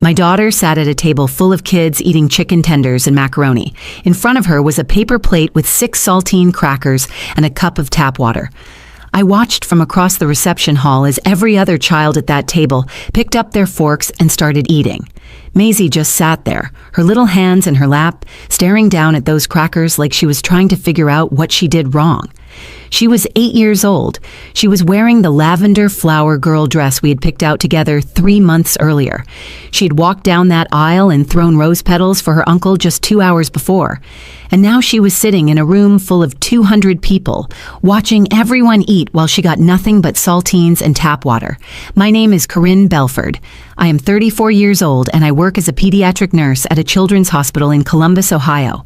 My daughter sat at a table full of kids eating chicken tenders and macaroni. In front of her was a paper plate with 6 saltine crackers and a cup of tap water. I watched from across the reception hall as every other child at that table picked up their forks and started eating. Maisie just sat there, her little hands in her lap, staring down at those crackers like she was trying to figure out what she did wrong. She was 8 years old. She was wearing the lavender flower girl dress we had picked out together 3 months earlier. She had walked down that aisle and thrown rose petals for her uncle just 2 hours before. And now she was sitting in a room full of 200 people, watching everyone eat while she got nothing but saltines and tap water. My name is Corinne Belford. I am 34 years old and I work as a pediatric nurse at a children's hospital in Columbus, Ohio.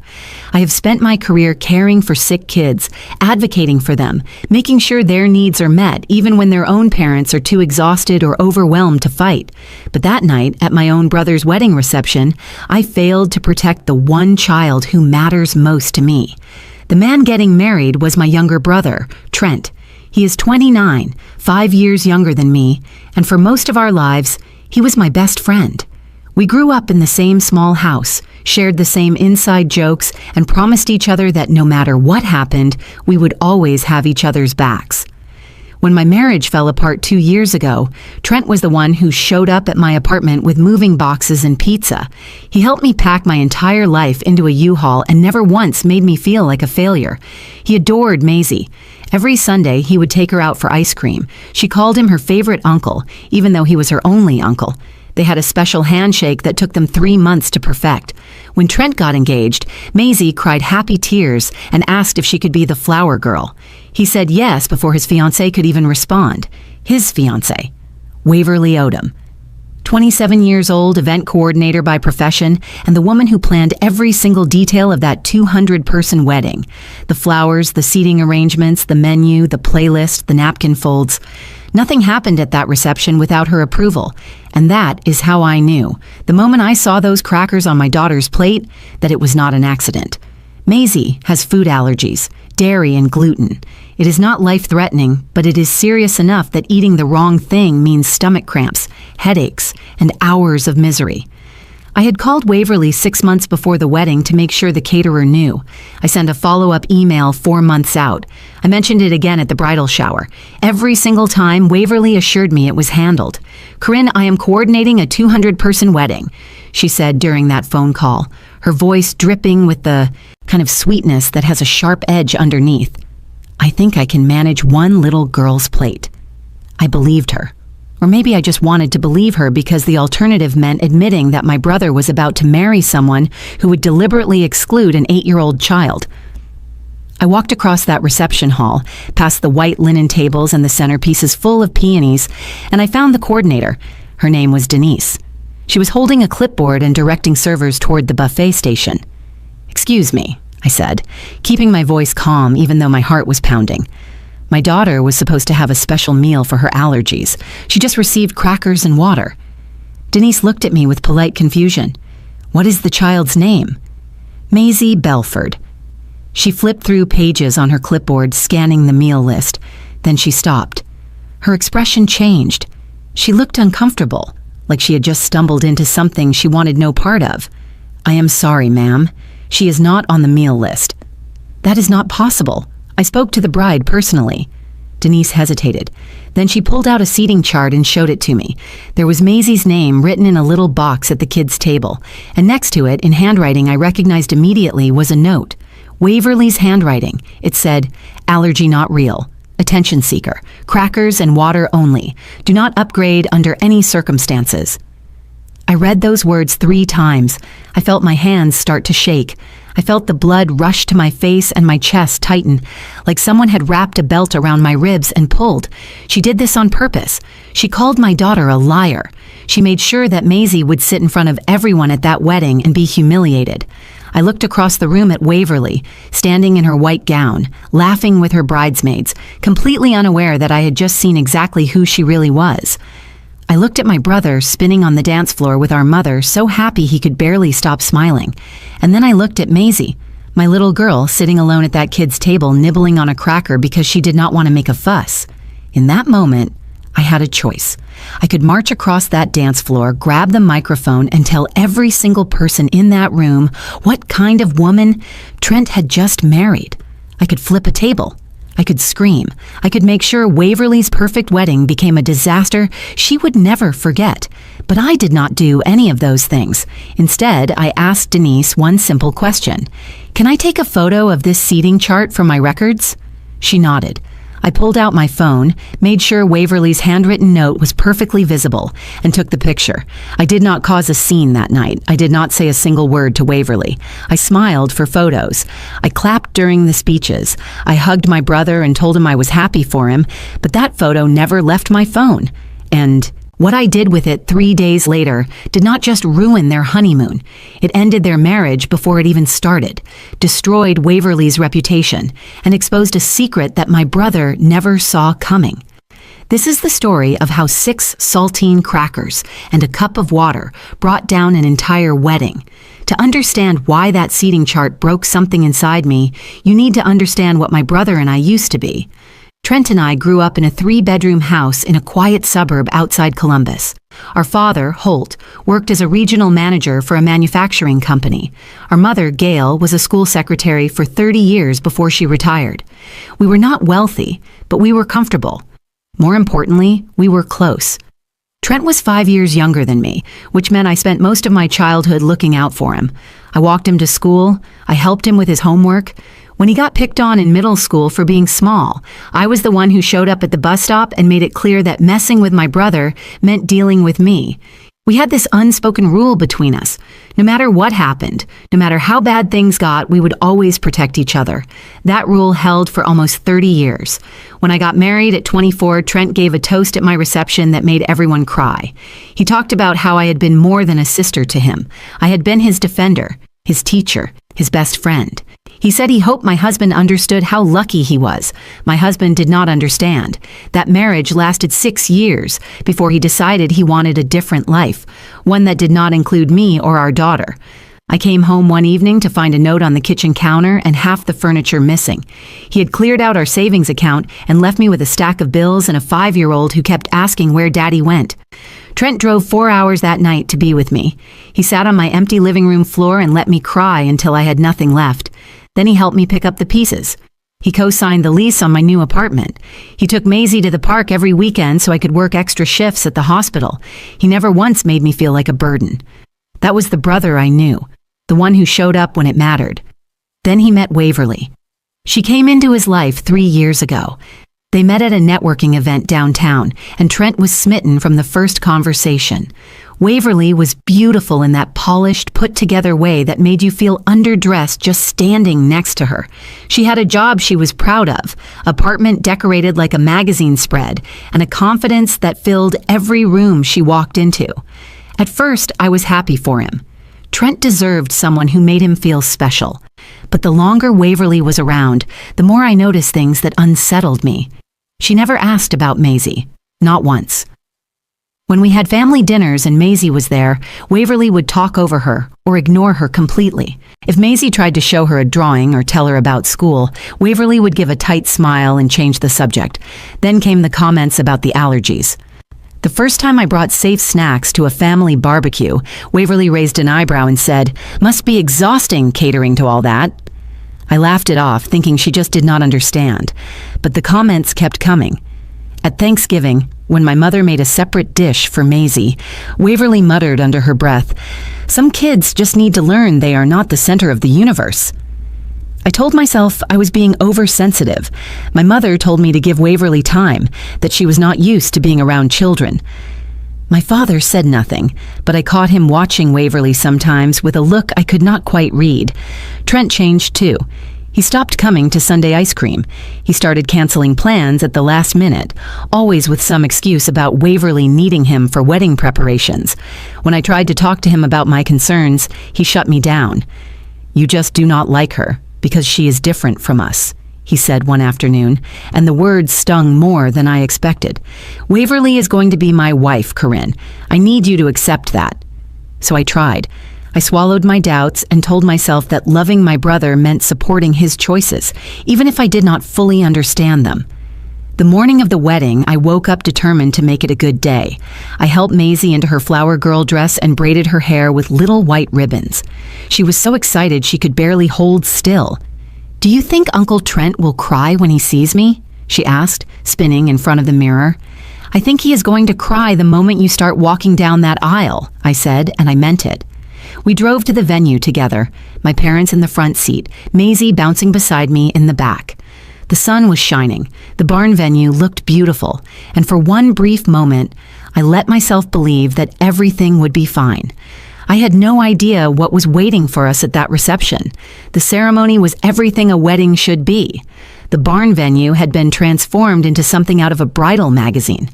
I have spent my career caring for sick kids, advocating for them, making sure their needs are met even when their own parents are too exhausted or overwhelmed to fight. But that night, at my own brother's wedding reception, I failed to protect the one child who matters most to me. The man getting married was my younger brother, Trent. He is 29, 5 years younger than me, and for most of our lives, he was my best friend. We grew up in the same small house, shared the same inside jokes, and promised each other that no matter what happened, we would always have each other's backs. When my marriage fell apart 2 years ago, Trent was the one who showed up at my apartment with moving boxes and pizza. He helped me pack my entire life into a U-Haul and never once made me feel like a failure. He adored Maisie. Every Sunday, he would take her out for ice cream. She called him her favorite uncle, even though he was her only uncle. They had a special handshake that took them 3 months to perfect. When Trent got engaged, Maisie cried happy tears and asked if she could be the flower girl. He said yes before his fiancée could even respond. His fiancée, Waverly Odom. 27 years old, event coordinator by profession, and the woman who planned every single detail of that 200-person wedding. The flowers, the seating arrangements, the menu, the playlist, the napkin folds. Nothing happened at that reception without her approval, and that is how I knew, the moment I saw those crackers on my daughter's plate, that it was not an accident. Maisie has food allergies, dairy and gluten. It is not life-threatening, but it is serious enough that eating the wrong thing means stomach cramps, headaches, and hours of misery. I had called Waverly 6 months before the wedding to make sure the caterer knew. I sent a follow-up email 4 months out. I mentioned it again at the bridal shower. Every single time, Waverly assured me it was handled. "Corinne, I am coordinating a 200-person wedding," she said during that phone call, her voice dripping with the kind of sweetness that has a sharp edge underneath. "I think I can manage one little girl's plate." I believed her. Or maybe I just wanted to believe her because the alternative meant admitting that my brother was about to marry someone who would deliberately exclude an 8-year-old child. I walked across that reception hall, past the white linen tables and the centerpieces full of peonies, and I found the coordinator. Her name was Denise. She was holding a clipboard and directing servers toward the buffet station. "Excuse me," I said, keeping my voice calm even though my heart was pounding. My daughter was supposed to have a special meal for her allergies. She just received crackers and water. Denise looked at me with polite confusion. "What is the child's name?" "Maisie Belford." She flipped through pages on her clipboard, scanning the meal list. Then she stopped. Her expression changed. She looked uncomfortable, like she had just stumbled into something she wanted no part of. "I am sorry, ma'am. She is not on the meal list." "That is not possible. I spoke to the bride personally." Denise hesitated. Then she pulled out a seating chart and showed it to me. There was Maisie's name written in a little box at the kids' table, and next to it, in handwriting I recognized immediately, was a note. Waverly's handwriting. It said, "Allergy not real. Attention seeker. Crackers and water only. Do not upgrade under any circumstances." I read those words 3 times. I felt my hands start to shake. I felt the blood rush to my face and my chest tighten, like someone had wrapped a belt around my ribs and pulled. She did this on purpose. She called my daughter a liar. She made sure that Maisie would sit in front of everyone at that wedding and be humiliated. I looked across the room at Waverly, standing in her white gown, laughing with her bridesmaids, completely unaware that I had just seen exactly who she really was. I looked at my brother spinning on the dance floor with our mother, so happy he could barely stop smiling. And then I looked at Maisie, my little girl sitting alone at that kid's table nibbling on a cracker because she did not want to make a fuss. In that moment, I had a choice. I could march across that dance floor, grab the microphone, and tell every single person in that room what kind of woman Trent had just married. I could flip a table. I could scream. I could make sure Waverly's perfect wedding became a disaster she would never forget. But I did not do any of those things. Instead, I asked Denise one simple question. Can I take a photo of this seating chart for my records? She nodded. I pulled out my phone, made sure Waverly's handwritten note was perfectly visible, and took the picture. I did not cause a scene that night. I did not say a single word to Waverly. I smiled for photos. I clapped during the speeches. I hugged my brother and told him I was happy for him, but that photo never left my phone. And what I did with it 3 days later did not just ruin their honeymoon. It ended their marriage before it even started, destroyed Waverly's reputation, and exposed a secret that my brother never saw coming. This is the story of how 6 saltine crackers and a cup of water brought down an entire wedding. To understand why that seating chart broke something inside me, you need to understand what my brother and I used to be. Trent and I grew up in a 3-bedroom house in a quiet suburb outside Columbus. Our father, Holt, worked as a regional manager for a manufacturing company. Our mother, Gail, was a school secretary for 30 years before she retired. We were not wealthy, but we were comfortable. More importantly, we were close. Trent was 5 years younger than me, which meant I spent most of my childhood looking out for him. I walked him to school. I helped him with his homework. When he got picked on in middle school for being small, I was the one who showed up at the bus stop and made it clear that messing with my brother meant dealing with me. We had this unspoken rule between us. No matter what happened, no matter how bad things got, we would always protect each other. That rule held for almost 30 years. When I got married at 24, Trent gave a toast at my reception that made everyone cry. He talked about how I had been more than a sister to him. I had been his defender, his teacher, his best friend. He said he hoped my husband understood how lucky he was. My husband did not understand. That marriage lasted 6 years before he decided he wanted a different life, one that did not include me or our daughter. I came home one evening to find a note on the kitchen counter and half the furniture missing. He had cleared out our savings account and left me with a stack of bills and a 5-year-old who kept asking where Daddy went. Trent drove 4 hours that night to be with me. He sat on my empty living room floor and let me cry until I had nothing left. Then he helped me pick up the pieces. He co-signed the lease on my new apartment. He took Maisie to the park every weekend so I could work extra shifts at the hospital. He never once made me feel like a burden. That was the brother I knew, the one who showed up when it mattered. Then he met Waverly. She came into his life 3 years ago. They met at a networking event downtown, and Trent was smitten from the first conversation. Waverly was beautiful in that polished, put-together way that made you feel underdressed just standing next to her. She had a job she was proud of, apartment decorated like a magazine spread, and a confidence that filled every room she walked into. At first, I was happy for him. Trent deserved someone who made him feel special. But the longer Waverly was around, the more I noticed things that unsettled me. She never asked about Maisie, not once. When we had family dinners and Maisie was there, Waverly would talk over her or ignore her completely. If Maisie tried to show her a drawing or tell her about school, Waverly would give a tight smile and change the subject. Then came the comments about the allergies. The first time I brought safe snacks to a family barbecue, Waverly raised an eyebrow and said, "Must be exhausting catering to all that." I laughed it off, thinking she just did not understand. But the comments kept coming. At Thanksgiving, when my mother made a separate dish for Maisie, Waverly muttered under her breath, "Some kids just need to learn they are not the center of the universe." I told myself I was being oversensitive. My mother told me to give Waverly time, that she was not used to being around children. My father said nothing, but I caught him watching Waverly sometimes with a look I could not quite read. Trent changed too. He stopped coming to Sunday ice cream. He started canceling plans at the last minute, always with some excuse about Waverly needing him for wedding preparations. When I tried to talk to him about my concerns, he shut me down. "You just do not like her, because she is different from us," he said one afternoon, and the words stung more than I expected. "Waverly is going to be my wife, Corinne. I need you to accept that." So I tried. I swallowed my doubts and told myself that loving my brother meant supporting his choices, even if I did not fully understand them. The morning of the wedding, I woke up determined to make it a good day. I helped Maisie into her flower girl dress and braided her hair with little white ribbons. She was so excited she could barely hold still. "Do you think Uncle Trent will cry when he sees me?" she asked, spinning in front of the mirror. "I think he is going to cry the moment you start walking down that aisle," I said, and I meant it. We drove to the venue together, my parents in the front seat, Maisie bouncing beside me in the back. The sun was shining, the barn venue looked beautiful, and for one brief moment, I let myself believe that everything would be fine. I had no idea what was waiting for us at that reception. The ceremony was everything a wedding should be. The barn venue had been transformed into something out of a bridal magazine.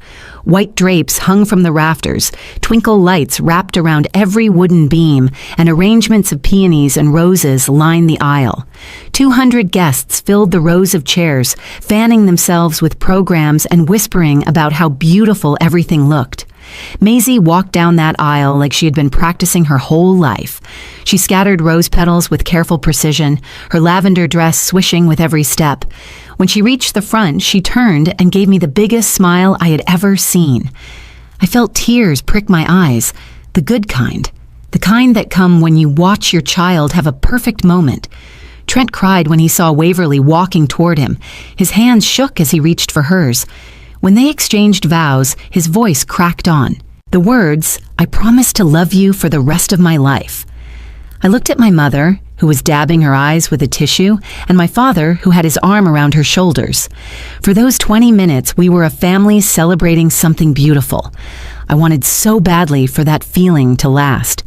White drapes hung from the rafters, twinkle lights wrapped around every wooden beam, and arrangements of peonies and roses lined the aisle. 200 guests filled the rows of chairs, fanning themselves with programs and whispering about how beautiful everything looked. Maisie walked down that aisle like she had been practicing her whole life. She scattered rose petals with careful precision, her lavender dress swishing with every step. When she reached the front, she turned and gave me the biggest smile I had ever seen. I felt tears prick my eyes, the good kind, the kind that come when you watch your child have a perfect moment. Trent cried when he saw Waverly walking toward him. His hands shook as he reached for hers. When they exchanged vows, his voice cracked on. The words, "I promise to love you for the rest of my life." I looked at my mother, who was dabbing her eyes with a tissue, and my father, who had his arm around her shoulders. For those 20 minutes, we were a family celebrating something beautiful. I wanted so badly for that feeling to last.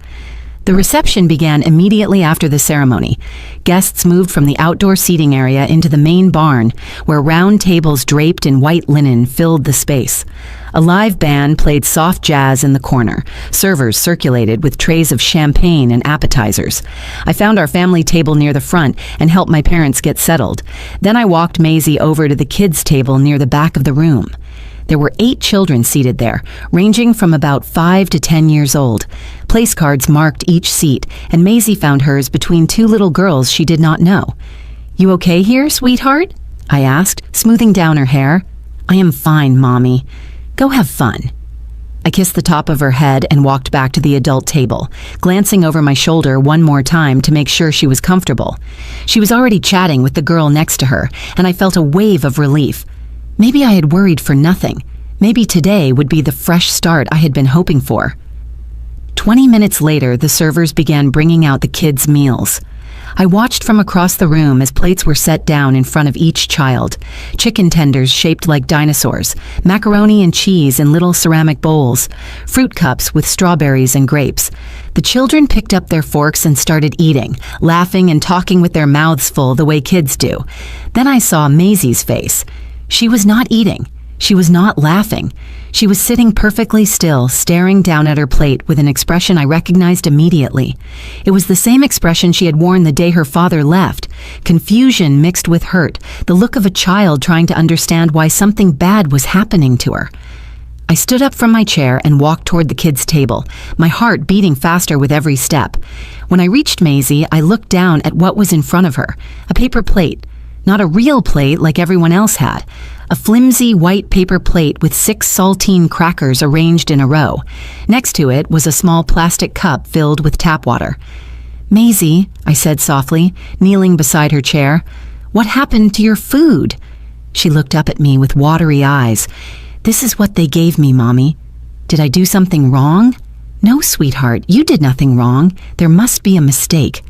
The reception began immediately after the ceremony. Guests moved from the outdoor seating area into the main barn, where round tables draped in white linen filled the space. A live band played soft jazz in the corner. Servers circulated with trays of champagne and appetizers. I found our family table near the front and helped my parents get settled. Then I walked Maisie over to the kids' table near the back of the room. There were 8 children seated there, ranging from about 5 to 10 years old. Place cards marked each seat, and Maisie found hers between 2 little girls she did not know. "You okay here, sweetheart?" I asked, smoothing down her hair. "I am fine, Mommy. Go have fun." I kissed the top of her head and walked back to the adult table, glancing over my shoulder one more time to make sure she was comfortable. She was already chatting with the girl next to her, and I felt a wave of relief. Maybe I had worried for nothing. Maybe today would be the fresh start I had been hoping for. 20 minutes later, the servers began bringing out the kids' meals. I watched from across the room as plates were set down in front of each child. Chicken tenders shaped like dinosaurs, macaroni and cheese in little ceramic bowls, fruit cups with strawberries and grapes. The children picked up their forks and started eating, laughing and talking with their mouths full the way kids do. Then I saw Maisie's face. She was not eating. She was not laughing. She was sitting perfectly still, staring down at her plate with an expression I recognized immediately. It was the same expression she had worn the day her father left, confusion mixed with hurt, the look of a child trying to understand why something bad was happening to her. I stood up from my chair and walked toward the kids' table, my heart beating faster with every step. When I reached Maisie, I looked down at what was in front of her, a paper plate. Not a real plate like everyone else had. A flimsy white paper plate with 6 saltine crackers arranged in a row. Next to it was a small plastic cup filled with tap water. "Maisie," I said softly, kneeling beside her chair, "what happened to your food?" She looked up at me with watery eyes. "This is what they gave me, Mommy." "Did I do something wrong?" "No, sweetheart, you did nothing wrong. There must be a mistake."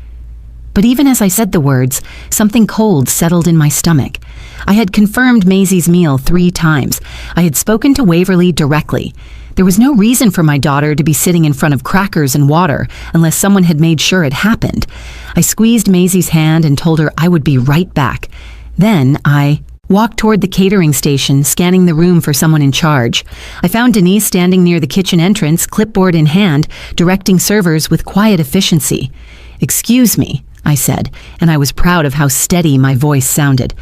But even as I said the words, something cold settled in my stomach. I had confirmed Maisie's meal 3 times. I had spoken to Waverly directly. There was no reason for my daughter to be sitting in front of crackers and water unless someone had made sure it happened. I squeezed Maisie's hand and told her I would be right back. Then I walked toward the catering station, scanning the room for someone in charge. I found Denise standing near the kitchen entrance, clipboard in hand, directing servers with quiet efficiency. "Excuse me," I said, and I was proud of how steady my voice sounded.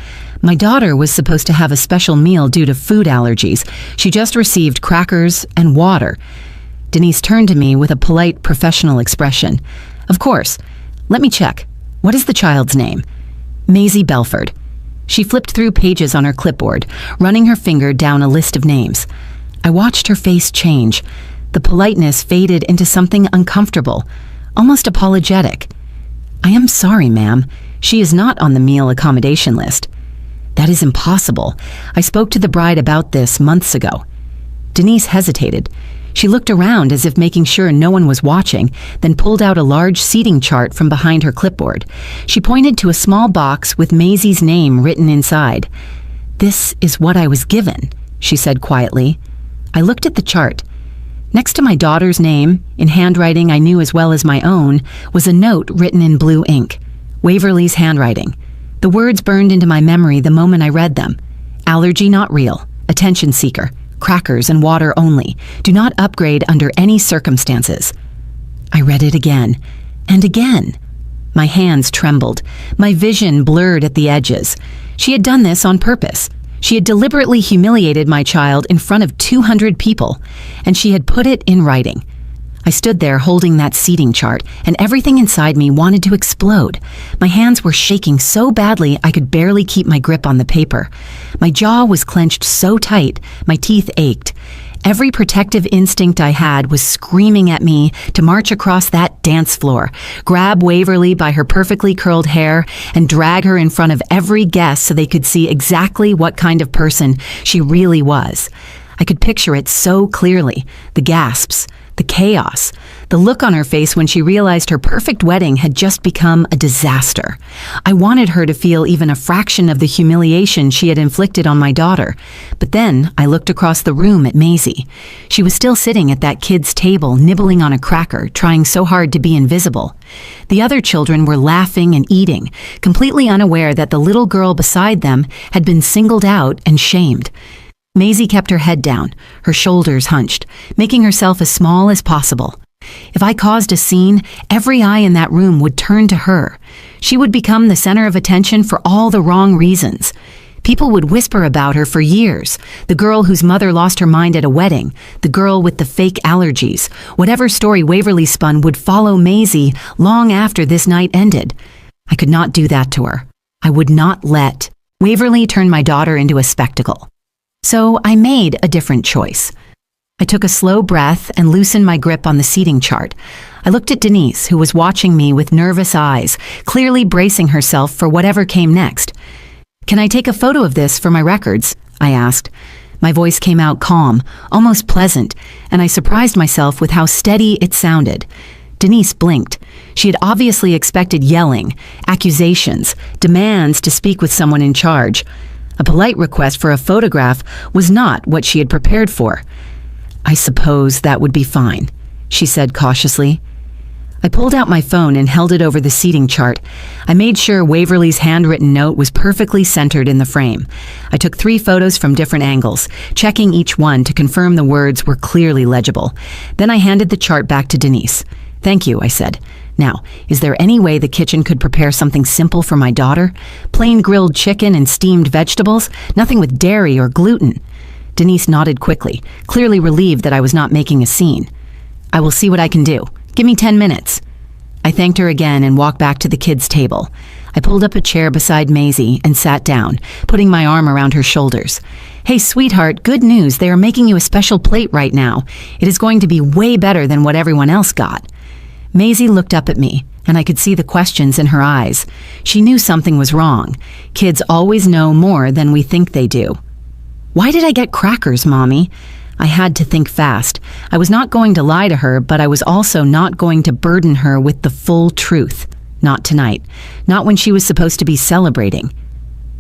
My daughter was supposed to have a special meal due to food allergies. She just received crackers and water. Denise turned to me with a polite, professional expression. "Of course. Let me check. What is the child's name?" "Maisie Belford." She flipped through pages on her clipboard, running her finger down a list of names. I watched her face change. The politeness faded into something uncomfortable, almost apologetic. "I am sorry, ma'am. She is not on the meal accommodation list." "That is impossible. I spoke to the bride about this months ago." Denise hesitated. She looked around as if making sure no one was watching, then pulled out a large seating chart from behind her clipboard. She pointed to a small box with Maisie's name written inside. "This is what I was given," she said quietly. I looked at the chart. Next to my daughter's name, in handwriting I knew as well as my own, was a note written in blue ink. Waverly's handwriting. The words burned into my memory the moment I read them. "Allergy not real. Attention seeker. Crackers and water only. Do not upgrade under any circumstances." I read it again, and again. My hands trembled. My vision blurred at the edges. She had done this on purpose. She had deliberately humiliated my child in front of 200 people, and she had put it in writing. I stood there holding that seating chart, and everything inside me wanted to explode. My hands were shaking so badly I could barely keep my grip on the paper. My jaw was clenched so tight, my teeth ached. Every protective instinct I had was screaming at me to march across that dance floor, grab Waverly by her perfectly curled hair, and drag her in front of every guest so they could see exactly what kind of person she really was. I could picture it so clearly, the gasps, the chaos, the look on her face when she realized her perfect wedding had just become a disaster. I wanted her to feel even a fraction of the humiliation she had inflicted on my daughter. But then I looked across the room at Maisie. She was still sitting at that kid's table, nibbling on a cracker, trying so hard to be invisible. The other children were laughing and eating, completely unaware that the little girl beside them had been singled out and shamed. Maisie kept her head down, her shoulders hunched, making herself as small as possible. If I caused a scene, every eye in that room would turn to her. She would become the center of attention for all the wrong reasons. People would whisper about her for years. The girl whose mother lost her mind at a wedding, the girl with the fake allergies. Whatever story Waverly spun would follow Maisie long after this night ended. I could not do that to her. I would not let Waverly turn my daughter into a spectacle. So I made a different choice. I took a slow breath and loosened my grip on the seating chart. I looked at Denise, who was watching me with nervous eyes, clearly bracing herself for whatever came next. "Can I take a photo of this for my records?" I asked. My voice came out calm, almost pleasant, and I surprised myself with how steady it sounded. Denise blinked. She had obviously expected yelling, accusations, demands to speak with someone in charge. A polite request for a photograph was not what she had prepared for. "I suppose that would be fine," she said cautiously. I pulled out my phone and held it over the seating chart. I made sure Waverly's handwritten note was perfectly centered in the frame. I took 3 photos from different angles, checking each one to confirm the words were clearly legible. Then I handed the chart back to Denise. "Thank you," I said. "Now, is there any way the kitchen could prepare something simple for my daughter? Plain grilled chicken and steamed vegetables? Nothing with dairy or gluten?" Denise nodded quickly, clearly relieved that I was not making a scene. "I will see what I can do. Give me 10 minutes. I thanked her again and walked back to the kids' table. I pulled up a chair beside Maisie and sat down, putting my arm around her shoulders. "Hey, sweetheart, good news. They are making you a special plate right now. It is going to be way better than what everyone else got." Maisie looked up at me, and I could see the questions in her eyes. She knew something was wrong. Kids always know more than we think they do. "Why did I get crackers, Mommy?" I had to think fast. I was not going to lie to her, but I was also not going to burden her with the full truth. Not tonight. Not when she was supposed to be celebrating.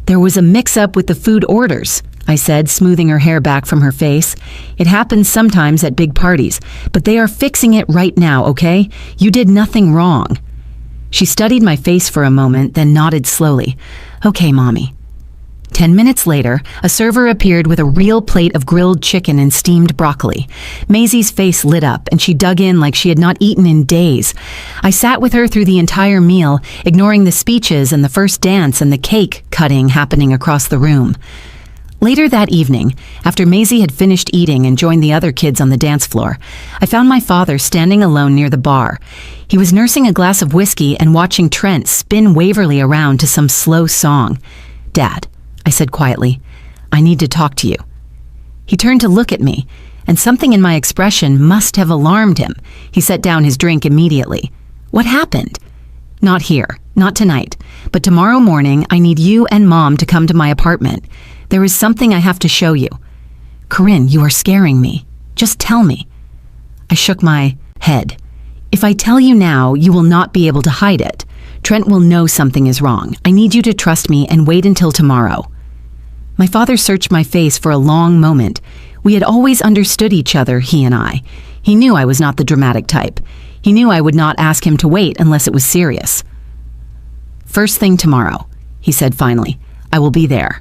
"There was a mix-up with the food orders," I said, smoothing her hair back from her face. "It happens sometimes at big parties, but they are fixing it right now, okay? You did nothing wrong." She studied my face for a moment, then nodded slowly. "Okay, Mommy." 10 minutes later, a server appeared with a real plate of grilled chicken and steamed broccoli. Maisie's face lit up, and she dug in like she had not eaten in days. I sat with her through the entire meal, ignoring the speeches and the first dance and the cake cutting happening across the room. Later that evening, after Maisie had finished eating and joined the other kids on the dance floor, I found my father standing alone near the bar. He was nursing a glass of whiskey and watching Trent spin Waverly around to some slow song. "Dad, I said quietly. "I need to talk to you." He turned to look at me, and something in my expression must have alarmed him. He set down his drink immediately. "What happened?" "Not here, not tonight, but tomorrow morning I need you and Mom to come to my apartment. There is something I have to show you." "Corinne, you are scaring me. Just tell me." I shook my head. "If I tell you now, you will not be able to hide it. Trent will know something is wrong. I need you to trust me and wait until tomorrow." My father searched my face for a long moment. We had always understood each other, he and I. He knew I was not the dramatic type. He knew I would not ask him to wait unless it was serious. "First thing tomorrow," he said finally. "I will be there."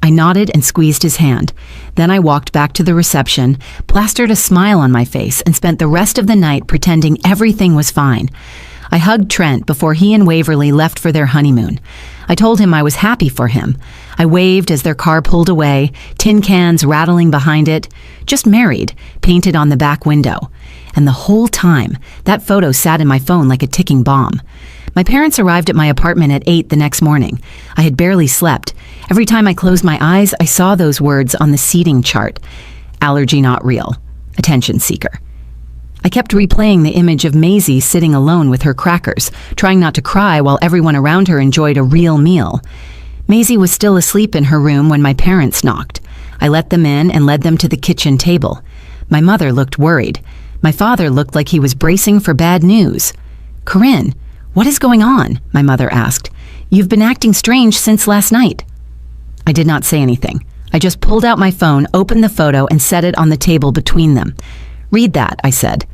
I nodded and squeezed his hand. Then I walked back to the reception, plastered a smile on my face, and spent the rest of the night pretending everything was fine. I hugged Trent before he and Waverly left for their honeymoon. I told him I was happy for him. I waved as their car pulled away, tin cans rattling behind it. "Just married," painted on the back window. And the whole time, that photo sat in my phone like a ticking bomb. My parents arrived at my apartment at 8 the next morning. I had barely slept. Every time I closed my eyes, I saw those words on the seating chart. Allergy not real. Attention seeker. I kept replaying the image of Maisie sitting alone with her crackers, trying not to cry while everyone around her enjoyed a real meal. Maisie was still asleep in her room when my parents knocked. I let them in and led them to the kitchen table. My mother looked worried. My father looked like he was bracing for bad news. "Corinne, what is going on?" my mother asked. "You've been acting strange since last night." I did not say anything. I just pulled out my phone, opened the photo, and set it on the table between them. "Read that," I said.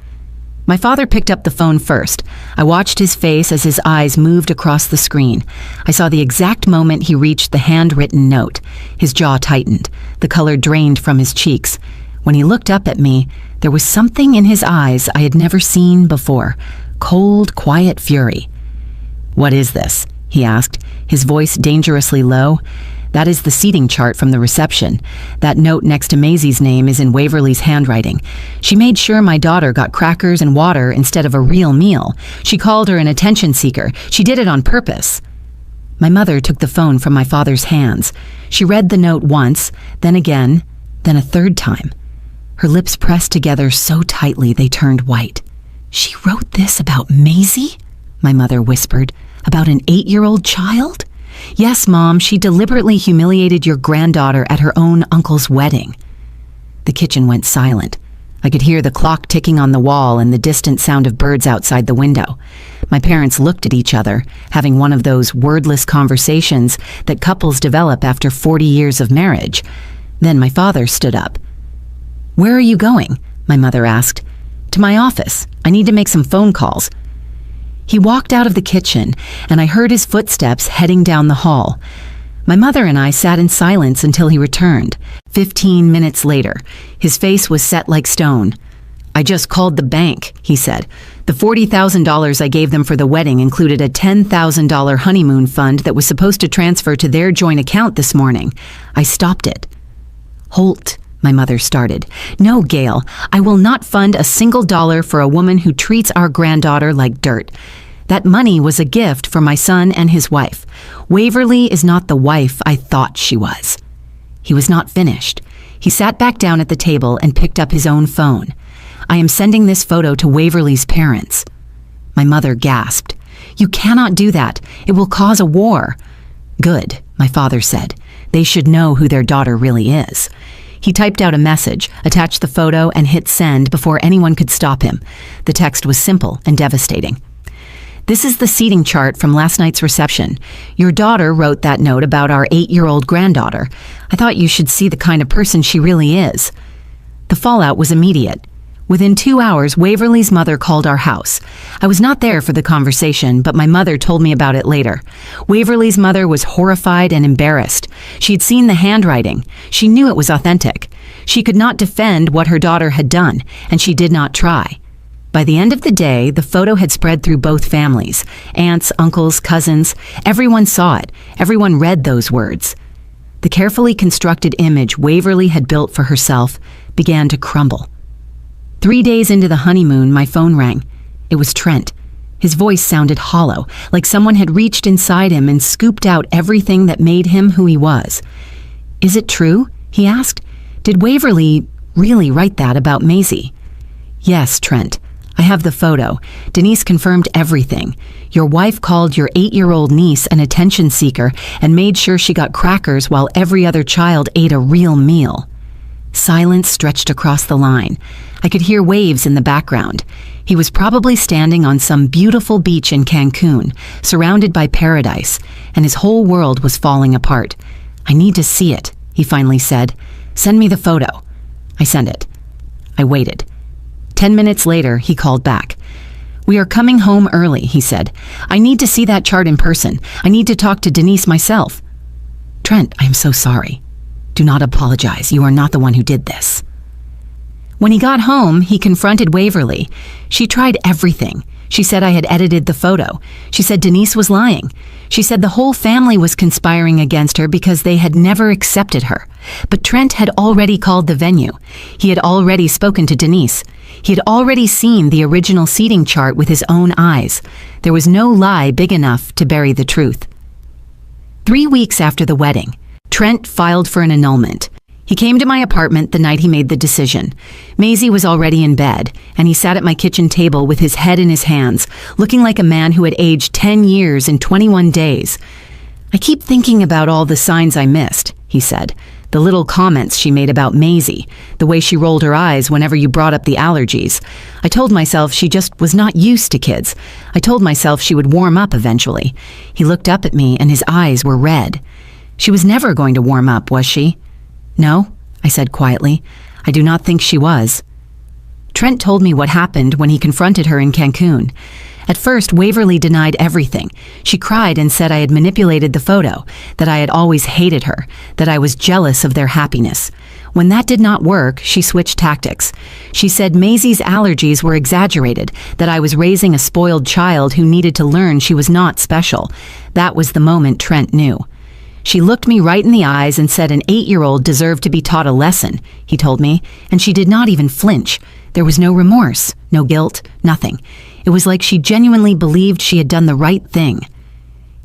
My father picked up the phone first. I watched his face as his eyes moved across the screen. I saw the exact moment he reached the handwritten note. His jaw tightened. The color drained from his cheeks. When he looked up at me, there was something in his eyes I had never seen before. Cold, quiet fury. "What is this?" he asked, his voice dangerously low. "That is the seating chart from the reception. That note next to Maisie's name is in Waverly's handwriting. She made sure my daughter got crackers and water instead of a real meal. She called her an attention seeker. She did it on purpose." My mother took the phone from my father's hands. She read the note once, then again, then a third time. Her lips pressed together so tightly they turned white. "She wrote this about Maisie?" my mother whispered. "About an 8-year-old child?" "Yes, Mom, she deliberately humiliated your granddaughter at her own uncle's wedding." The kitchen went silent. I could hear the clock ticking on the wall and the distant sound of birds outside the window. My parents looked at each other, having one of those wordless conversations that couples develop after 40 years of marriage. Then my father stood up. "Where are you going?" my mother asked. "To my office. I need to make some phone calls." He walked out of the kitchen, and I heard his footsteps heading down the hall. My mother and I sat in silence until he returned. 15 minutes later, his face was set like stone. "I just called the bank," he said. "The $40,000 I gave them for the wedding included a $10,000 honeymoon fund that was supposed to transfer to their joint account this morning. I stopped it." "Holt," my mother started. "No, Gail, I will not fund a single dollar for a woman who treats our granddaughter like dirt. That money was a gift for my son and his wife. Waverly is not the wife I thought she was." He was not finished. He sat back down at the table and picked up his own phone. "I am sending this photo to Waverly's parents." My mother gasped. "You cannot do that. It will cause a war." "Good," my father said. "They should know who their daughter really is." He typed out a message, attached the photo, and hit send before anyone could stop him. The text was simple and devastating. "This is the seating chart from last night's reception. Your daughter wrote that note about our 8-year-old granddaughter. I thought you should see the kind of person she really is." The fallout was immediate. Within 2 hours, Waverly's mother called our house. I was not there for the conversation, but my mother told me about it later. Waverly's mother was horrified and embarrassed. She had seen the handwriting. She knew it was authentic. She could not defend what her daughter had done, and she did not try. By the end of the day, the photo had spread through both families. Aunts, uncles, cousins. Everyone saw it. Everyone read those words. The carefully constructed image Waverly had built for herself began to crumble. 3 days into the honeymoon, my phone rang. It was Trent. His voice sounded hollow, like someone had reached inside him and scooped out everything that made him who he was. "Is it true?" he asked. "Did Waverly really write that about Maisie?" "Yes, Trent. I have the photo. Denise confirmed everything. Your wife called your 8-year-old niece an attention seeker and made sure she got crackers while every other child ate a real meal." Silence stretched across the line. I could hear waves in the background. He was probably standing on some beautiful beach in Cancun, surrounded by paradise, and his whole world was falling apart. "I need to see it," he finally said. "Send me the photo." I sent it. I waited. 10 minutes later, he called back. "We are coming home early," he said. "I need to see that chart in person. I need to talk to Denise myself." "Trent, I am so sorry. Do not apologize. You are not the one who did this." When he got home, he confronted Waverly. She tried everything. She said I had edited the photo. She said Denise was lying. She said the whole family was conspiring against her because they had never accepted her. But Trent had already called the venue. He had already spoken to Denise. He had already seen the original seating chart with his own eyes. There was no lie big enough to bury the truth. 3 weeks after the wedding, Trent filed for an annulment. He came to my apartment the night he made the decision. Maisie was already in bed, and he sat at my kitchen table with his head in his hands, looking like a man who had aged 10 years in 21 days. "I keep thinking about all the signs I missed," he said. "The little comments she made about Maisie, the way she rolled her eyes whenever you brought up the allergies. I told myself she just was not used to kids. I told myself she would warm up eventually." He looked up at me and his eyes were red. "She was never going to warm up, was she?" "No," I said quietly. "I do not think she was." Trent told me what happened when he confronted her in Cancun. At first, Waverly denied everything. She cried and said I had manipulated the photo, that I had always hated her, that I was jealous of their happiness. When that did not work, she switched tactics. She said Maisie's allergies were exaggerated, that I was raising a spoiled child who needed to learn she was not special. That was the moment Trent knew. "She looked me right in the eyes and said an 8-year-old deserved to be taught a lesson," he told me, and she did not even flinch. There was no remorse, no guilt, nothing. It was like she genuinely believed she had done the right thing.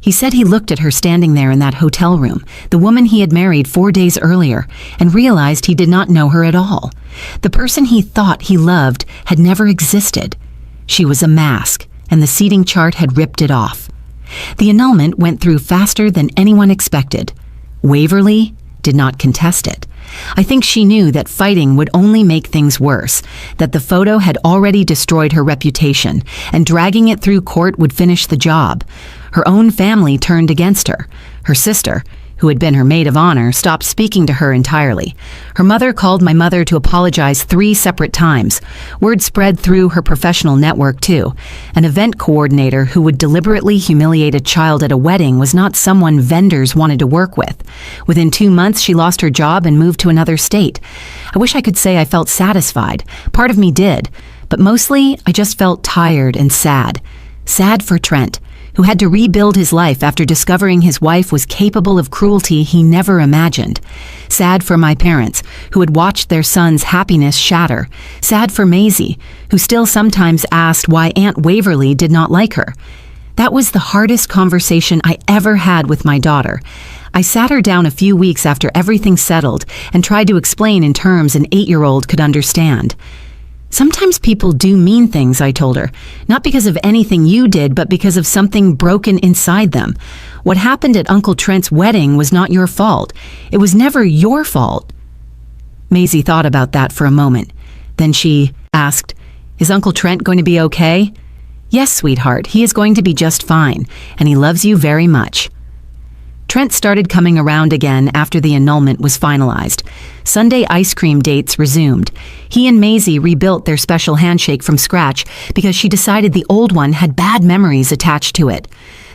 He said he looked at her standing there in that hotel room, the woman he had married 4 days earlier, and realized he did not know her at all. The person he thought he loved had never existed. She was a mask, and the seating chart had ripped it off. The annulment went through faster than anyone expected. Waverly did not contest it. I think she knew that fighting would only make things worse, that the photo had already destroyed her reputation, and dragging it through court would finish the job. Her own family turned against her. Her sister, who had been her maid of honor, stopped speaking to her entirely. Her mother called my mother to apologize 3 separate times. Word spread through her professional network, too. An event coordinator who would deliberately humiliate a child at a wedding was not someone vendors wanted to work with. Within 2 months, she lost her job and moved to another state. I wish I could say I felt satisfied. Part of me did. But mostly, I just felt tired and sad. Sad for Trent, who had to rebuild his life after discovering his wife was capable of cruelty he never imagined. Sad for my parents, who had watched their son's happiness shatter. Sad for Maisie, who still sometimes asked why Aunt Waverly did not like her. That was the hardest conversation I ever had with my daughter. I sat her down a few weeks after everything settled and tried to explain in terms an 8-year-old could understand. "Sometimes people do mean things," I told her. "Not because of anything you did, but because of something broken inside them. What happened at Uncle Trent's wedding was not your fault. It was never your fault." Maisie thought about that for a moment. Then she asked, "Is Uncle Trent going to be okay?" "Yes, sweetheart, he is going to be just fine, and he loves you very much." Trent started coming around again after the annulment was finalized. Sunday ice cream dates resumed. He and Maisie rebuilt their special handshake from scratch because she decided the old one had bad memories attached to it.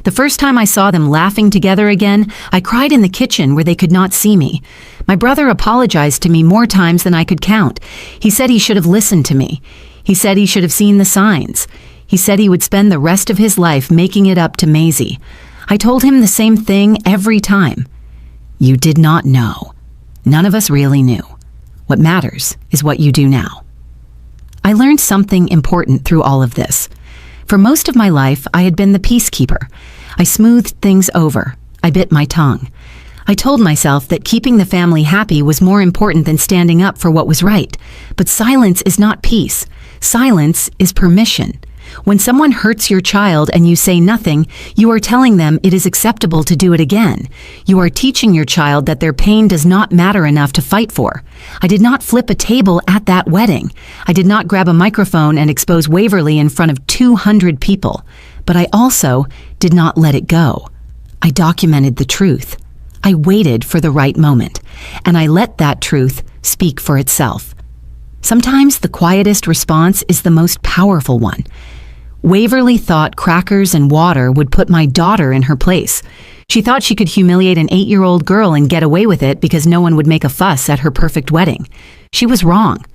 The first time I saw them laughing together again, I cried in the kitchen where they could not see me. My brother apologized to me more times than I could count. He said he should have listened to me. He said he should have seen the signs. He said he would spend the rest of his life making it up to Maisie. I told him the same thing every time. You did not know. None of us really knew. What matters is what you do now. I learned something important through all of this. For most of my life, I had been the peacekeeper. I smoothed things over. I bit my tongue. I told myself that keeping the family happy was more important than standing up for what was right. But silence is not peace. Silence is permission. When someone hurts your child and you say nothing, you are telling them it is acceptable to do it again. You are teaching your child that their pain does not matter enough to fight for. I did not flip a table at that wedding. I did not grab a microphone and expose Waverly in front of 200 people. But I also did not let it go. I documented the truth. I waited for the right moment, and I let that truth speak for itself. Sometimes the quietest response is the most powerful one. Waverly thought crackers and water would put my daughter in her place. She thought she could humiliate an 8-year-old girl and get away with it because no one would make a fuss at her perfect wedding. She was wrong.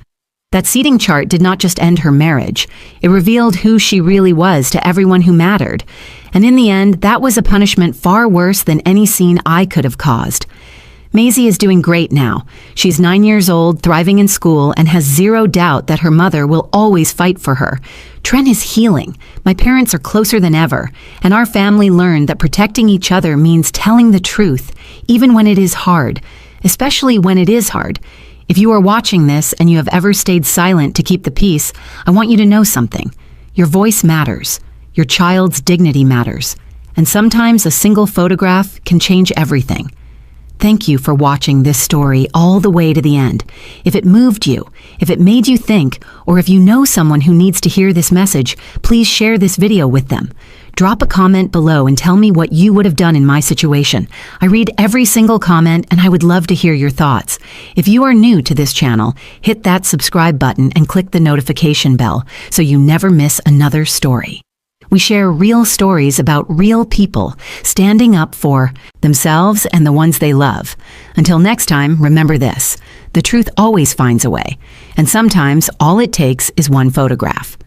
That seating chart did not just end her marriage. It revealed who she really was to everyone who mattered. And in the end, that was a punishment far worse than any scene I could have caused. Maisie is doing great now. She's 9 years old, thriving in school, and has zero doubt that her mother will always fight for her. Trent is healing. My parents are closer than ever, and our family learned that protecting each other means telling the truth, even when it is hard, especially when it is hard. If you are watching this and you have ever stayed silent to keep the peace, I want you to know something. Your voice matters. Your child's dignity matters. And sometimes a single photograph can change everything. Thank you for watching this story all the way to the end. If it moved you, if it made you think, or if you know someone who needs to hear this message, please share this video with them. Drop a comment below and tell me what you would have done in my situation. I read every single comment and I would love to hear your thoughts. If you are new to this channel, hit that subscribe button and click the notification bell so you never miss another story. We share real stories about real people standing up for themselves and the ones they love. Until next time, remember this: the truth always finds a way, and sometimes all it takes is one photograph.